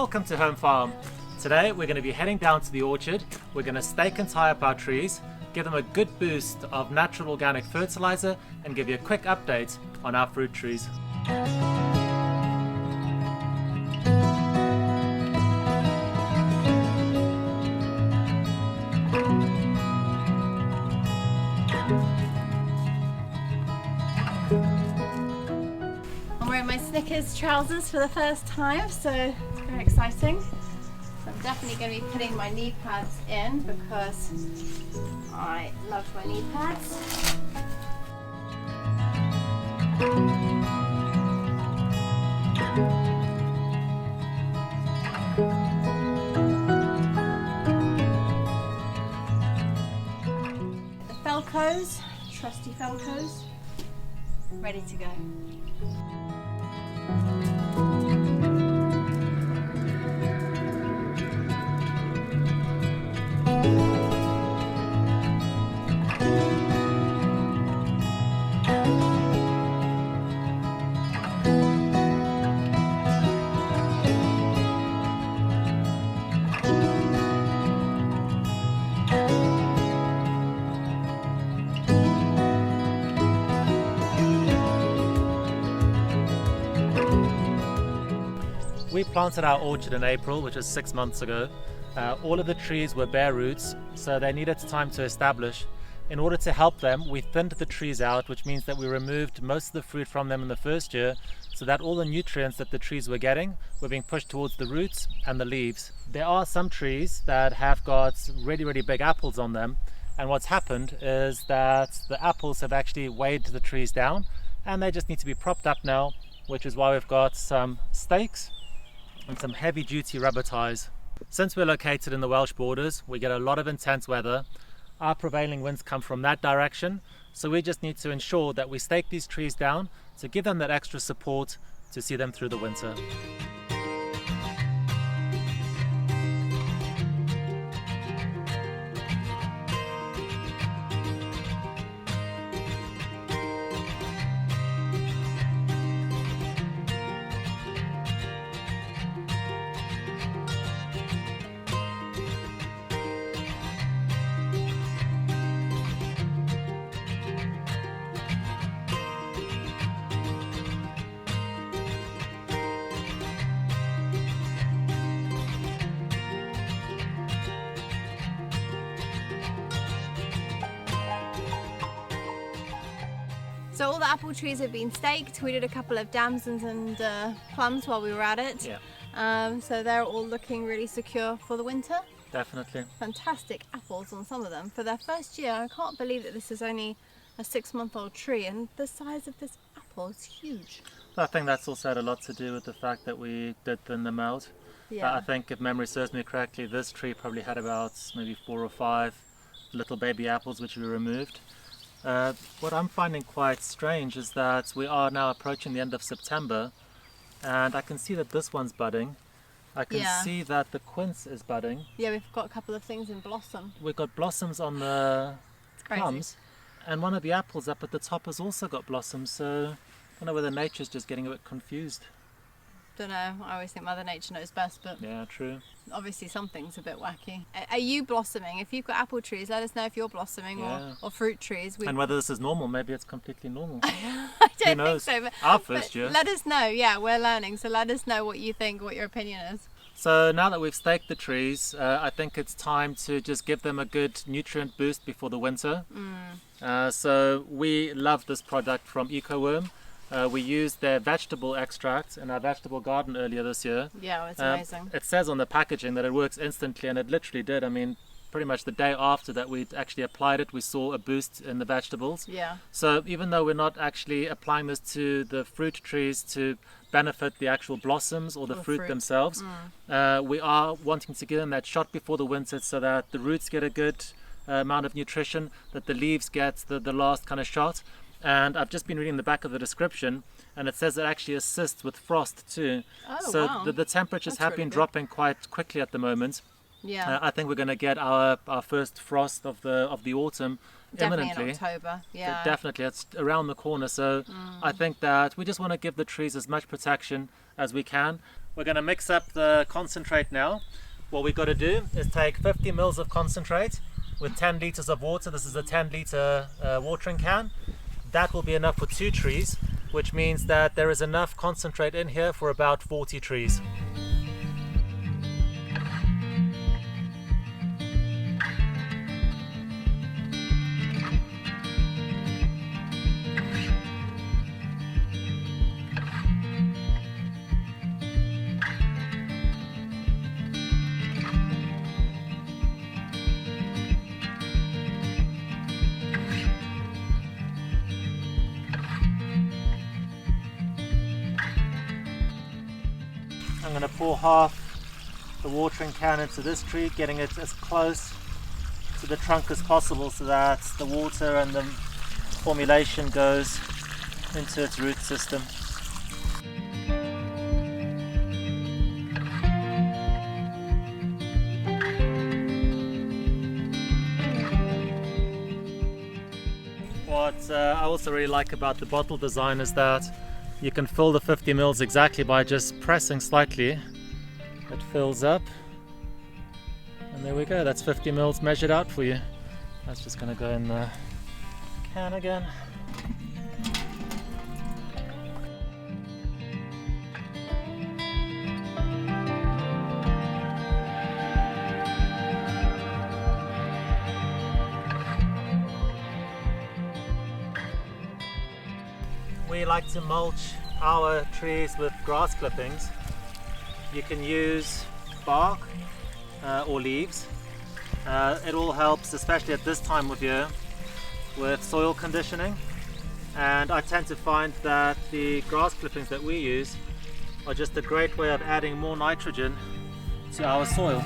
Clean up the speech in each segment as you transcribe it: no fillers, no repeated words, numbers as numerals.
Welcome to Home Farm. Today we're going to be heading down to the orchard. We're going to stake and tie up our trees, give them a good boost of natural organic fertilizer, and give you a quick update on our fruit trees. I'm wearing my Snickers trousers for the first time, so it's very exciting. So I'm definitely going to be putting my knee pads in because I love my knee pads. The Felcos, trusty Felcos, ready to go. We planted our orchard in April, which is 6 months ago. All of the trees were bare roots, so they needed time to establish. In order to help them, we thinned the trees out, which means that we removed most of the fruit from them in the first year, so that all the nutrients that the trees were getting were being pushed towards the roots and the leaves. There are some trees that have got really big apples on them, and what's happened is that the apples have actually weighed the trees down, and they just need to be propped up now, which is why we've got some stakes and some heavy duty rubber ties. Since we're located in the Welsh borders, we get a lot of intense weather. Our prevailing winds come from that direction, so we just need to ensure that we stake these trees down to give them that extra support to see them through the winter. So all the apple trees have been staked. We did a couple of damsons and plums while we were at it. Yeah. So they're all looking really secure for the winter. Definitely. Fantastic apples on some of them. For their first year, I can't believe that this is only a 6-month-old tree, and the size of this apple is huge. I think that's also had a lot to do with the fact that we did thin them out. Yeah. I think, if memory serves me correctly, this tree probably had about maybe 4 or 5 little baby apples which we removed. What I'm finding quite strange is that we are now approaching the end of September, and I can see that this one's budding. I can see that the quince is budding. Yeah, we've got a couple of things in blossom. We've got blossoms on the plums, and one of the apples up at the top has also got blossoms, so I don't know whether nature's just getting a bit confused. Don't know, I always think Mother Nature knows best, but yeah, true. Obviously something's a bit wacky. Are you blossoming? If you've got apple trees, let us know if you're blossoming, or fruit trees. And whether this is normal, maybe it's completely normal. I don't Who knows? think so. Our first year. Let us know, yeah, we're learning, so let us know what you think, what your opinion is. So now that we've staked the trees, I think it's time to just give them a good nutrient boost before the winter. So we love this product from Ecoworm. We used their vegetable extract in our vegetable garden earlier this year. Yeah, it's amazing. It says on the packaging that it works instantly, and it literally did. I mean, pretty much the day after that we actually applied it, we saw a boost in the vegetables. Yeah. So even though we're not actually applying this to the fruit trees to benefit the actual blossoms or the fruit themselves, we are wanting to give them that shot before the winter so that the roots get a good amount of nutrition, that the leaves get the last kind of shot. And I've just been reading the back of the description, and it says it actually assists with frost too. Oh, so wow. the temperatures That's have really been good. dropping quite quickly at the moment. Yeah. I think we're going to get our first frost of the autumn Definitely imminently. in October. Yeah. Definitely, it's around the corner. So I think that we just want to give the trees as much protection as we can. We're going to mix up the concentrate now. What we've got to do is take 50 mils of concentrate with 10 litres of water. This is a 10 litre watering can. That will be enough for 2 trees, which means that there is enough concentrate in here for about 40 trees. I'm going to pour half the watering can into this tree, getting it as close to the trunk as possible so that the water and the formulation goes into its root system. What I also really like about the bottle design is that you can fill the 50 mils exactly by just pressing slightly. It fills up, and there we go. That's 50 mils measured out for you. That's just going to go in the can again. We like to mulch our trees with grass clippings. You can use bark or leaves. It all helps, especially at this time of year, with soil conditioning. And I tend to find that the grass clippings that we use are just a great way of adding more nitrogen to our soil.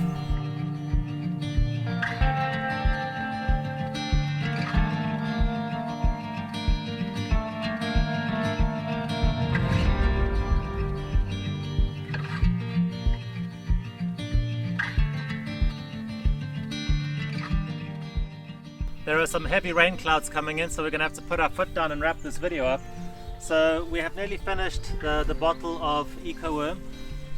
There are some heavy rain clouds coming in, so we're going to have to put our foot down and wrap this video up. So we have nearly finished the bottle of Ecoworm.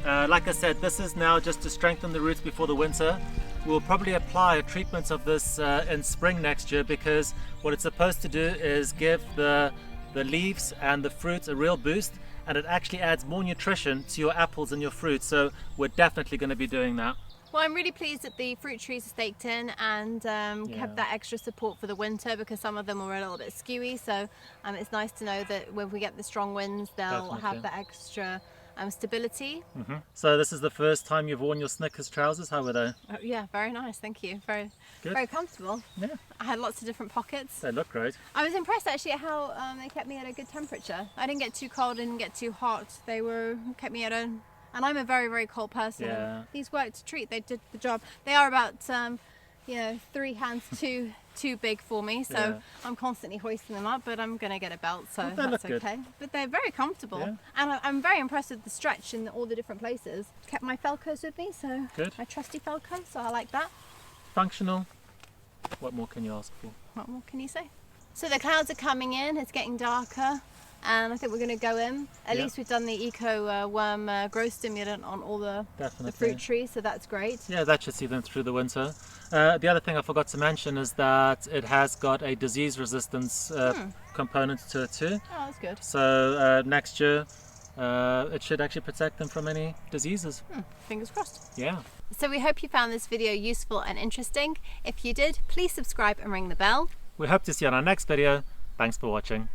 Like I said, this is now just to strengthen the roots before the winter. We'll probably apply a treatment of this in spring next year, because what it's supposed to do is give the leaves and the fruit a real boost, and it actually adds more nutrition to your apples and your fruit. So we're definitely going to be doing that. Well, I'm really pleased that the fruit trees are staked in and have that extra support for the winter, because some of them are a little bit skewy. So it's nice to know that when we get the strong winds, they'll have that extra stability. So this is the first time you've worn your Snickers trousers. How were they? Oh, yeah, very nice, thank you. Very comfortable. Yeah. I had lots of different pockets. They look great. I was impressed actually at how they kept me at a good temperature. I didn't get too cold, didn't get too hot. They kept me at a... And I'm a very, very cold person. Yeah. These worked a treat. They did the job. They are about, 3 hands too big for me, so I'm constantly hoisting them up. But I'm going to get a belt, so that's okay. But they're very comfortable, and I'm very impressed with the stretch in all the different places. Kept my Felcos with me, so my trusty Felco. So I like that. Functional. What more can you ask for? What more can you say? So the clouds are coming in. It's getting darker. And I think we're going to go in. At least we've done the Ecoworm growth stimulant on all the fruit trees, so that's great. Yeah, that should see them through the winter. The other thing I forgot to mention is that it has got a disease resistance component to it too. Oh, that's good. So next year it should actually protect them from any diseases. Fingers crossed. Yeah. So we hope you found this video useful and interesting. If you did, please subscribe and ring the bell. We hope to see you on our next video. Thanks for watching.